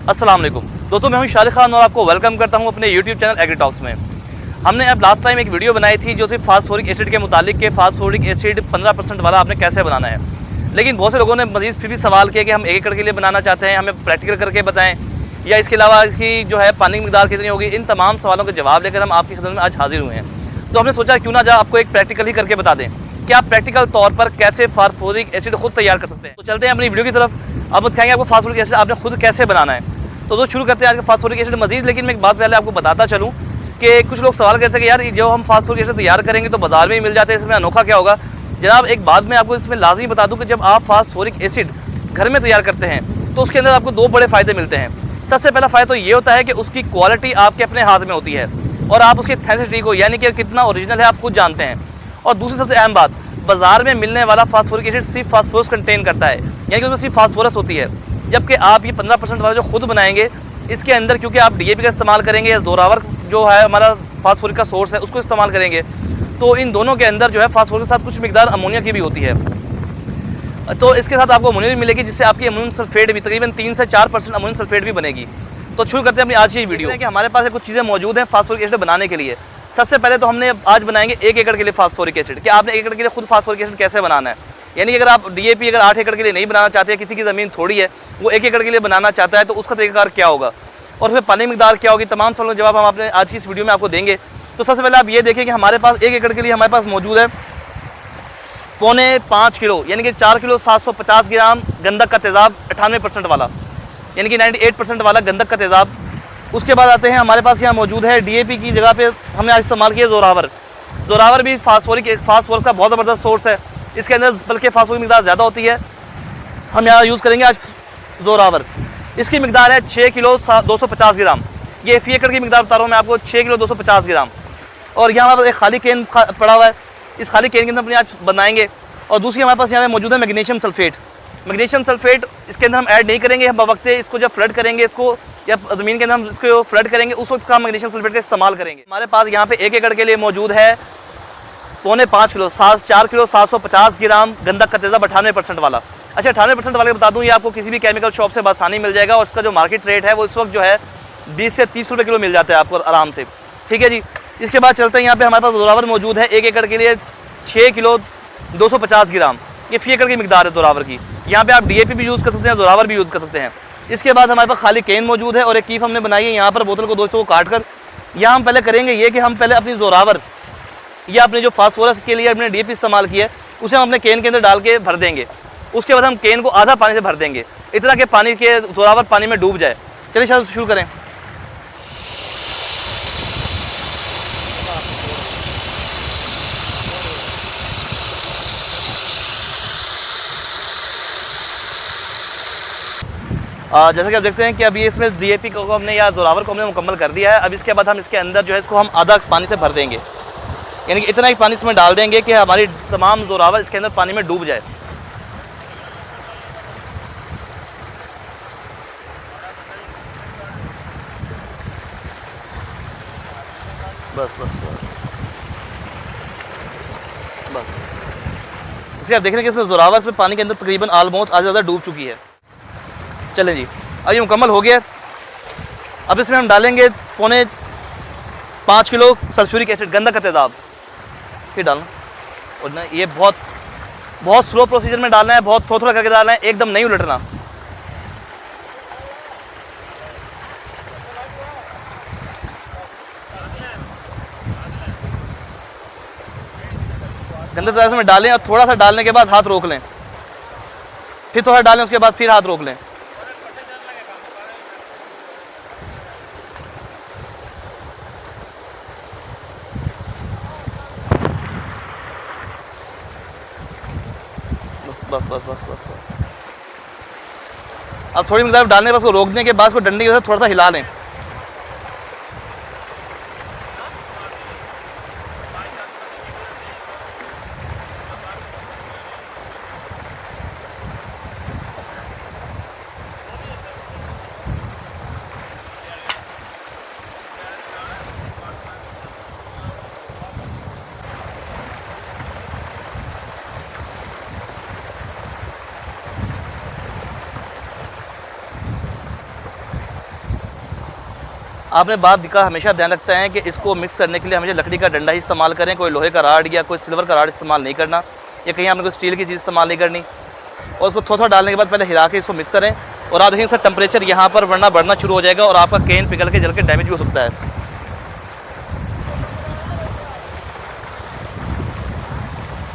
अस्सलाम वालेकुम दोस्तों, मैं हूं शारिक खान और आपको वेलकम करता हूं अपने यूट्यूब चैनल एग्री टॉक्स में। हमने अब लास्ट टाइम एक वीडियो बनाई थी जो सिर्फ फास्फोरिक एसिड के मुतालिक के फास्फोरिक एसिड 15% वाला आपने कैसे बनाना है। लेकिन बहुत से लोगों ने मज़ीद फिर भी सवाल किया कि हम 1 एकड़ के लिए बनाना चाहते हैं, हमें प्रैक्टिकल करके बताएं, या इसके अलावा इसकी जो है पानी की मिकदार कितनी होगी। इन तमाम सवालों के जवाब लेकर हम आपकी खिदमत में आज हाजिर हुए हैं। तो हमने सोचा क्यों ना आपको एक प्रैक्टिकल ही करके बता दें कि आप प्रैक्टिकल तौर पर कैसे फास्फोरिक एसिड खुद तैयार कर सकते हैं। तो चलते हैं अपनी वीडियो की तरफ। अब दिखाएंगे आपको फास्फोरिक एसिड आपने खुद कैसे बनाना है। तो दोस्तों शुरू करते हैं आज का फास्फोरिक एसिड मजीद। लेकिन मैं एक बात पहले आपको बताता चलूँ कि कुछ लोग सवाल करते हैं कि यार जो हम फास्फोरिक एसिड तैयार करेंगे तो बाजार में ही मिल जाते हैं, इसमें अनोखा क्या होगा। जनाब एक बात मैं आपको इसमें लाजमी बता दूं कि जब आप फास्फोरिक एसिड घर में तैयार करते हैं तो उसके अंदर आपको दो बड़े फ़ायदे मिलते हैं। सबसे पहला फ़ायदा तो ये होता है कि उसकी क्वालिटी आपके अपने हाथ में होती है और आप उसकी ऑथेंटिसिटी को यानी कि कितना ओरिजिनल है आप खुद जानते हैं। और दूसरी सबसे अहम बात, बाज़ार में मिलने वाला फास्फोरिक एसिड सिर्फ फास्फोरस कंटेन करता है, यानी कि उसमें सिर्फ फास्फोरस होती है। जबकि आप ये 15% वाला जो खुद बनाएंगे इसके अंदर क्योंकि आप डीएपी का इस्तेमाल करेंगे या जोरावर जो है हमारा फास्फोरिक का सोर्स है उसको इस्तेमाल करेंगे, तो इन दोनों के अंदर जो है फास्फोरिक के साथ कुछ मिकदार अमोनिया की भी होती है। तो इसके साथ आपको अमोनिया भी मिलेगी, जिससे आपकी अमोनियम सल्फेट भी तकरीबन 3 से 4% अमोनियम सल्फेट भी बनेगी। तो शुरू करते हैं अपनी आज की वीडियो कि हमारे पास कुछ चीज़ें मौजूद हैं फास्फोरिक एसिड बनाने के लिए। सबसे पहले तो हमने आज बनाएंगे 1 एकड़ के लिए फास्फोरिक एसिड कि आपने 1 एकड़ के लिए खुद फास्फोरिक एसिड कैसे बनाना है। यानी अगर आप डीएपी अगर 8 एकड़ के लिए नहीं बनाना चाहते हैं, किसी की ज़मीन थोड़ी है वो 1 एकड़ के लिए बनाना चाहता है, तो उसका तरीकाकार क्या होगा और उसमें पानी मिकदार क्या होगी, तमाम सवालों के जवाब हम आपने आज की इस वीडियो में आपको देंगे। तो सबसे पहले आप ये देखें कि हमारे पास 1 एकड़ के लिए हमारे पास मौजूद है 4.5 किलो यानी कि 4 किलो 750 ग्राम गंधक का तेज़ाब 98% वाला, यानी कि 98% वाला गंधक का तेज़ाब। उसके बाद आते हैं हमारे पास यहाँ मौजूद है डीएपी की जगह पे हमने आज इस्तेमाल किया जोरावर। जोरावर भी फास्फोरस का बहुत ज़बरदस्त सोर्स है, इसके अंदर बल्कि फास्फोरिक मिकदार ज़्यादा होती है। हम यहाँ यूज़ करेंगे आज जोरावर। इसकी मिकदार है 6 किलो 250 ग्राम। ये फी एकड़ की मिकदार बता रहा हूँ मैं आपको, 6 किलो 250 ग्राम। और यहाँ हमारे पास एक खाली कैन पड़ा हुआ है, इस खाली कैन के अंदर अपने आज बनाएंगे। और दूसरी हमारे पास यहाँ पे मौजूद है मैग्नीशियम सल्फेट। मैग्नीशियम सल्फेट इसके अंदर हम ऐड नहीं करेंगे, हम वक्त इसको जब फ्लड करेंगे इसको या ज़मीन के अंदर हम इसको फ्लड करेंगे उस वक्त का हम मैग्नीशियम सल्फेट का इस्तेमाल करेंगे। हमारे पास यहाँ पे 1 एकड़ के लिए मौजूद है 4.5 किलो 4 किलो 750 ग्राम गंधक का तेज़ाब 98% वाला। अच्छा 98% वाले बता दूँ, ये आपको किसी भी केमिकल शॉप से आसानी मिल जाएगा और उसका जो मार्केट रेट है वो इस वक्त जो है 20 से 30 रुपये किलो मिल जाता है आपको आराम से। ठीक है जी। इसके बाद चलते हैं यहाँ पे हमारे पास जोरावर मौजूद है 1 एकड़ के लिए 6 किलो 250 ग्राम। ये फी एकड़ की मिकदार है जोरावर की। यहाँ पे आप डीएपी भी यूज़ कर सकते हैं, जोरावर भी यूज़ कर सकते हैं। इसके बाद हमारे पास खाली कैन मौजूद है और एक कीफ हमने बनाई है यहाँ पर बोतल को दोस्तों काट कर। यहाँ हम पहले करेंगे ये कि हम पहले अपनी जोरावर या अपने जो फास्फोरस के लिए अपने डीएपी इस्तेमाल किया है उसे हम अपने कैन के अंदर डाल के भर देंगे। उसके बाद हम कैन को आधा पानी से भर देंगे, इतना कि पानी के जोरावर पानी में डूब जाए। चलिए शायद शुरू करें। जैसा कि आप देखते हैं कि अभी इसमें डीएपी को हमने या जोरावर को हमने मुकम्मल कर दिया है। अब इसके बाद हम इसके अंदर जो है इसको हम आधा पानी से भर देंगे, यानी कि इतना ही पानी इसमें डाल देंगे कि हमारी तमाम जोरावर इसके अंदर पानी में डूब जाए। बस बस बस बस। इसलिए आप देख रहे हैं कि इसमें जोरावर इसमें पानी के अंदर तकरीबन आलमोस्ट आधा ज़्यादा डूब चुकी है। चलें जी, अब ये मुकम्मल हो गया। अब इसमें हम डालेंगे 4.5 किलो सल्फ्यूरिक एसिड गंधक का तेज़ाब। ये डालना और ना ये बहुत स्लो प्रोसीजर में डालना है, बहुत थोड़ा थोड़ा करके डालना है, एकदम नहीं उलटना। गंधक तेज़ाब में डालें और थोड़ा सा डालने के बाद हाथ रोक लें, फिर थोड़ा डालें, उसके बाद फिर हाथ रोक लें। बस बस बस बस बस। अब थोड़ी मिकदार डालने के बाद उसको रोकने के बाद उसको डंडे के साथ थोड़ा सा हिला लें। आपने बात का हमेशा ध्यान रखते हैं कि इसको मिक्स करने के लिए हमेशा लकड़ी का डंडा ही इस्तेमाल करें, कोई लोहे का राड या कोई सिल्वर का राड इस्तेमाल नहीं करना, या कहीं आपने कोई स्टील की चीज़ इस्तेमाल नहीं करनी। और उसको थोड़ा थोड़ा डालने के बाद पहले हिला के इसको मिक्स करें। और आप देखेंगे सर टेम्परेचर यहाँ पर बढ़ना शुरू हो जाएगा और आपका केन पिघल के जल के डैमेज भी हो सकता है।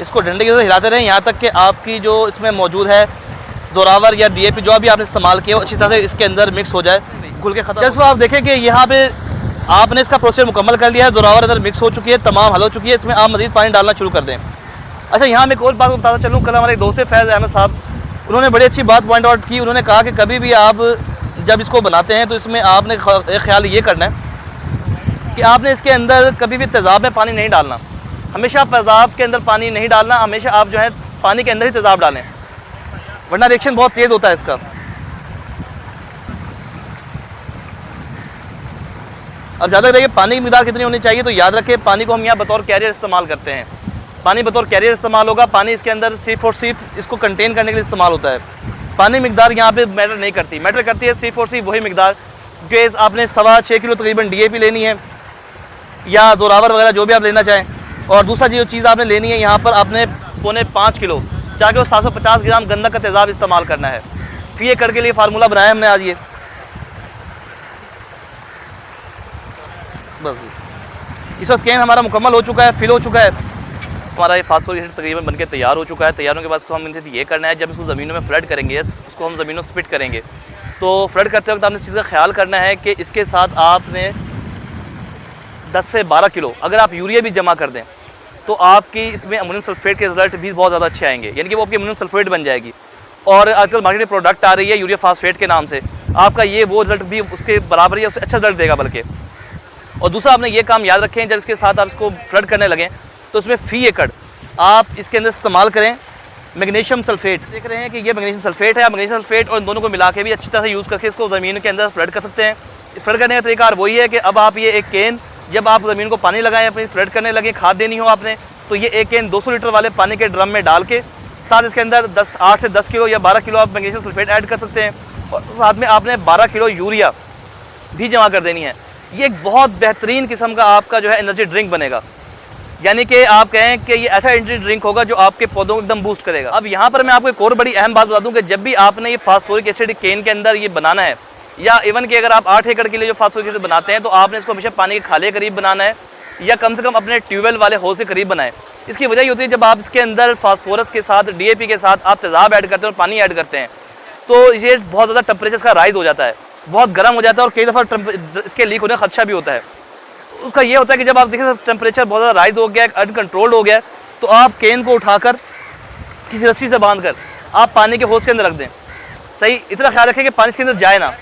इसको डंडे के साथ हिलाते रहें यहाँ तक कि आपकी जो इसमें मौजूद है जोरावर या DAP जो भी आपने इस्तेमाल किया अच्छी तरह से इसके अंदर मिक्स हो जाए, घुल के खत्म। जैसे आप देखें कि यहाँ पे आपने इसका प्रोसेस मुकम्मल कर लिया है, जोरावर अंदर मिक्स हो चुकी है, तमाम हल हो चुकी है। इसमें आप मज़ीद पानी डालना शुरू कर दें। अच्छा, यहाँ मैं एक और बात बताता चलूँ, कल हमारे दोस्त फैज़ अहमद साहब, उन्होंने बड़ी अच्छी बात पॉइंट आउट की। उन्होंने कहा कि कभी भी आप जब इसको बनाते हैं तो इसमें आपने एक ख्याल ये करना है कि आपने इसके अंदर कभी भी तेज़ाब में पानी नहीं डालना। हमेशा तेज़ाब के अंदर पानी नहीं डालना, हमेशा आप जो है पानी के अंदर ही तेज़ाब डालें, वरना रिएक्शन बहुत तेज़ होता है इसका। अब ज़्यादा रहिए पानी की मिक़दार कितनी होनी चाहिए, तो याद रखें पानी को हम यहाँ बतौर कैरियर इस्तेमाल करते हैं। पानी बतौर कैरियर इस्तेमाल होगा। पानी इसके अंदर सिर्फ इसको कंटेन करने के लिए इस्तेमाल होता है। पानी मिक़दार यहाँ पे मैटर नहीं करती, मैटर करती है सिर्फ वही मिक़दार कि आपने 6.25 किलो तकरीबन DAP लेनी है या जोरावर वगैरह जो भी आप लेना चाहें। और दूसरा जो चीज़ आपने लेनी है, यहाँ पर आपने 4.5 किलो 750 ग्राम गंधक का तेज़ाब इस्तेमाल करना है। फी एकड़ के लिए फार्मूला बनाया हमने आज ये। बस इस वक्त कैन हमारा मुकम्मल हो चुका है, फिल हो चुका है। हमारा ये फास्फोरिक एसिड तकरीबन बनके तैयार हो चुका है। तैयार होने के बाद इसको हम इनसे ये करना है, जब इसको ज़मीनों में फ्लड करेंगे, उसको हम ज़मीनों स्पिट करेंगे, तो फ्लड करते वक्त आपने इस चीज़ का ख्याल करना है कि इसके साथ आपने 10 से 12 किलो अगर आप यूरिया भी जमा कर दें तो आपकी इसमें अमोनियम सल्फेट के रिजल्ट भी बहुत ज़्यादा अच्छे आएंगे, यानी कि वो आपकी अमोनियम सल्फेट बन जाएगी। और आजकल मार्केट में प्रोडक्ट आ रही है यूरिया फास्फेट के नाम से, आपका ये वो रिजल्ट भी उसके बराबर या उससे अच्छा रिजल्ट देगा बल्कि। और दूसरा आपने ये काम याद रखें, जब इसके साथ आप इसको फ्लड करने लगें तो इसमें फी एकड़ आप इसके अंदर इस्तेमाल करें मैग्नीशियम सल्फेट। देख रहे हैं कि ये मैग्नीशियम सल्फेट है, मैग्नीशियम सल्फेट और इन दोनों को मिला के भी अच्छी तरह से यूज़ करके इसको ज़मीन के अंदर फ्लड कर सकते हैं। इस फ्लड करने का तरीका वही है कि अब आप ये एक कैन, जब आप ज़मीन को पानी लगाएं, अपनी फ्लड करने लगे, खाद देनी हो आपने, तो ये एक कैन 200 लीटर वाले पानी के ड्रम में डाल के साथ इसके अंदर 8 से 10 किलो या 12 किलो आप मैग्नीशियम सल्फेट ऐड कर सकते हैं। और साथ में आपने 12 किलो यूरिया भी जमा कर देनी है। ये एक बहुत बेहतरीन किस्म का आपका जो है एनर्जी ड्रिंक बनेगा, यानी कि आप कहें कि ये ऐसा एनर्जी ड्रिंक होगा जो आपके पौधों को एकदम बूस्ट करेगा। अब यहाँ पर मैं आपको एक और बड़ी अहम बात बता दूं कि जब भी आपने ये फास्फोरिक एसिड कैन के अंदर ये बनाना है, या इवन कि अगर आप 8 एकड़ के लिए जो फास्फोरिक एसिड बनाते हैं, तो आपने इसको हमेशा पानी के खाले के करीब बनाना है या कम से कम अपने ट्यूबवेल वाले होल के करीब बनाएं। इसकी वजह ये होती है जब आप इसके अंदर फास्फोरस के साथ DAP के साथ आप तेज़ाब ऐड करते हैं और पानी ऐड करते हैं, तो ये बहुत ज़्यादा टेम्परेचर का राइज हो जाता है, बहुत गर्म हो जाता है और कई दफ़ा इसके लीक होने का खदशा भी होता है। उसका ये होता है कि जब आप देखें टेम्परेचर बहुत ज़्यादा राइज हो गया, अनकंट्रोल्ड हो गया, तो आप कैन को उठाकर किसी रस्सी से बांधकर आप पानी के होज के अंदर रख दें। सही, इतना ख्याल रखें कि पानी इसके अंदर जाए ना,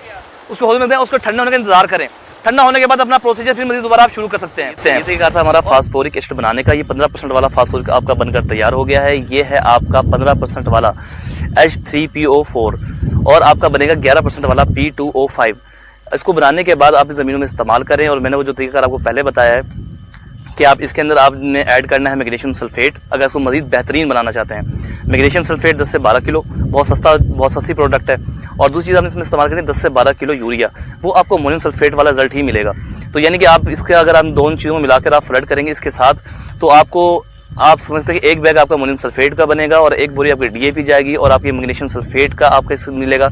उसको होज में दें, उसको ठंडा होने का इंतजार करें। ठंडा होने के बाद अपना प्रोसीजर फिर मज़ीद दोबारा आप शुरू कर सकते हैं। ये तरीका था हमारा फास्फोरिक एसिड बनाने का। ये 15% वाला फास्फोरिक आपका बनकर तैयार हो गया है। ये है आपका 15% वाला H3PO4 और आपका बनेगा 11% वाला P2O5। इसको बनाने के बाद आप ज़मीनों में इस्तेमाल करें। और मैंने वो जो तरीका आपको पहले बताया है कि आप इसके अंदर आपने ऐड करना है मैग्नीशियम सल्फेट, अगर इसको मज़ीद बेहतरीन बनाना चाहते हैं। मैग्नीशियम सल्फेट 10 से 12 किलो, बहुत सस्ती प्रोडक्ट है। और दूसरी चीज़ आपने इसमें इस्तेमाल करें 10 से 12 किलो यूरिया, वो आपको अमोनियम सल्फेट वाला रिजल्ट ही मिलेगा। तो यानी कि आप इसके अगर आप दोनों चीज़ों को मिलाकर आप फ्लड करेंगे इसके साथ, तो आप समझते हैं कि एक बैग आपका अमोनियम सल्फेट का बनेगा और एक बोरी आपकी DAP जाएगी और आपकी मैग्नीशियम सल्फेट का आपका इससे मिलेगा।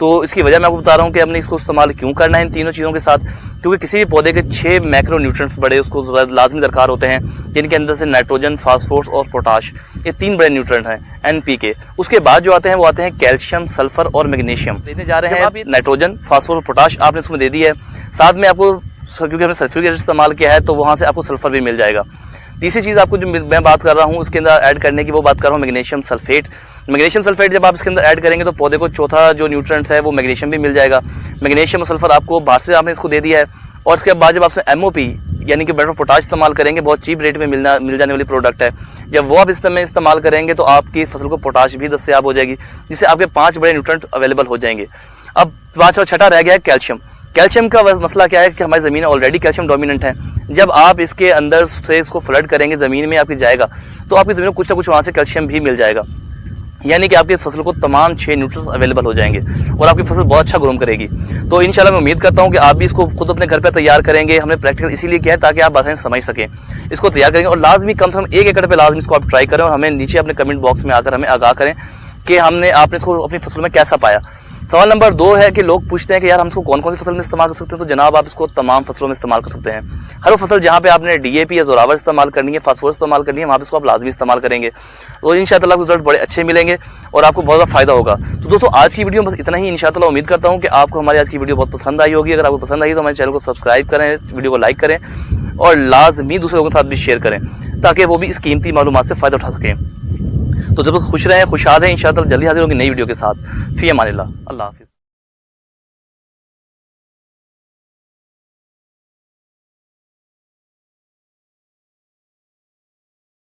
तो इसकी वजह मैं आपको बता रहा हूँ कि हमने इसको इस्तेमाल क्यों करना है इन तीनों चीज़ों के साथ, क्योंकि किसी भी पौधे के 6 मैक्रो न्यूट्रिएंट्स बड़े उसको लाजमी दरकार होते हैं, जिनके अंदर से नाइट्रोजन, फास्फोरस और पोटाश, ये 3 बड़े न्यूट्रिएंट हैं NPK। उसके बाद जो आते हैं वो आते हैं कैल्शियम, सल्फर और मैग्नीशियम। देने जा रहे हैं नाइट्रोजन, फास्फोरस और पोटाश आपने इसमें दे दी है। साथ में आपको, क्योंकि हमने सल्फ्यूरिक एसिड इस्तेमाल किया है, तो वहाँ से आपको सल्फर भी मिल जाएगा। तीसरी चीज़ आपको जो मैं बात कर रहा हूँ उसके अंदर ऐड करने की, वो बात कर रहा हूँ मैग्नीशियम सल्फेट। मैग्नीशियम सल्फेट जब आप इसके अंदर ऐड करेंगे तो पौधे को चौथा जो न्यूट्रिएंट्स है वो मैग्नीशियम भी मिल जाएगा। मैग्नीशियम और सल्फर आपको बाहर से आपने इसको दे दिया है। और उसके बाद जब आपसे MOP यानी कि बेटर ऑफ पोटाश इस्तेमाल करेंगे, बहुत चीप रेट में मिल जाने वाली प्रोडक्ट है, जब वो आप इस्तेमाल करेंगे तो आपकी फसल को पोटाश भी दस्तयाब हो जाएगी, जिससे आपके 5 बड़े न्यूट्रिएंट अवेलेबल हो जाएंगे। अब 5 और छठा रह गया है कैल्शियम। कैल्शियम का मसला क्या है कि हमारी ज़मीन ऑलरेडी कैल्शियम डोमिनेंट है। जब आप इसके अंदर से इसको फ्लड करेंगे, ज़मीन में आपकी जाएगा, तो आपकी ज़मीन में कुछ ना कुछ वहाँ से कैल्शियम भी मिल जाएगा। यानी कि आपकी फसल को तमाम 6 न्यूट्रिएंट्स अवेलेबल हो जाएंगे और आपकी फसल बहुत अच्छा ग्रोम करेगी। तो इंशाल्लाह मैं उम्मीद करता हूं कि आप भी इसको खुद अपने घर पे तैयार करेंगे। हमने प्रैक्टिकल इसीलिए किया है ताकि आप आसानी से समझ सकें। इसको तैयार करेंगे और लाजमी कम से कम 1 एकड़ पे लाजमी इसको आप ट्राई करें और हमें नीचे अपने कमेंट बॉक्स में आकर हमें आगाह करें कि आपने इसको अपनी फसल में कैसा पाया। सवाल नंबर 2 है कि लोग पूछते हैं कि यार हम इसको कौन कौन सी फसल में इस्तेमाल कर सकते हैं। तो जनाब आप इसको तमाम फसलों में इस्तेमाल कर सकते हैं। हर वो फसल जहाँ पे आपने DAP या जोरावर इस्तेमाल करनी है, फास्फोरस इस्तेमाल करनी है, वहाँ पे इसको आप लाजमी इस्तेमाल करेंगे तो इंशाअल्लाह रिजल्ट बड़े अच्छे मिलेंगे और आपको बहुत ज़्यादा फायदा होगा। तो दोस्तों आज की वीडियो बस इतना ही। इंशाअल्लाह उम्मीद करता हूँ कि आपको हमारी आज की वीडियो बहुत पसंद आई होगी। अगर आपको पसंद आई तो हमारे चैनल को सब्सक्राइब करें, वीडियो को लाइक करें और लाजमी दूसरे लोगों के साथ भी शेयर करें ताकि वो भी इस कीमती मालूमात से फ़ायदा उठा सकें। तो जब खुश रहें, खुशहाल रहें। इंशाअल्लाह जल्दी हाजिर होंगे नई वीडियो के साथ। फ़ी अमानिल्लाह। अल्लाह हाफ़िज़।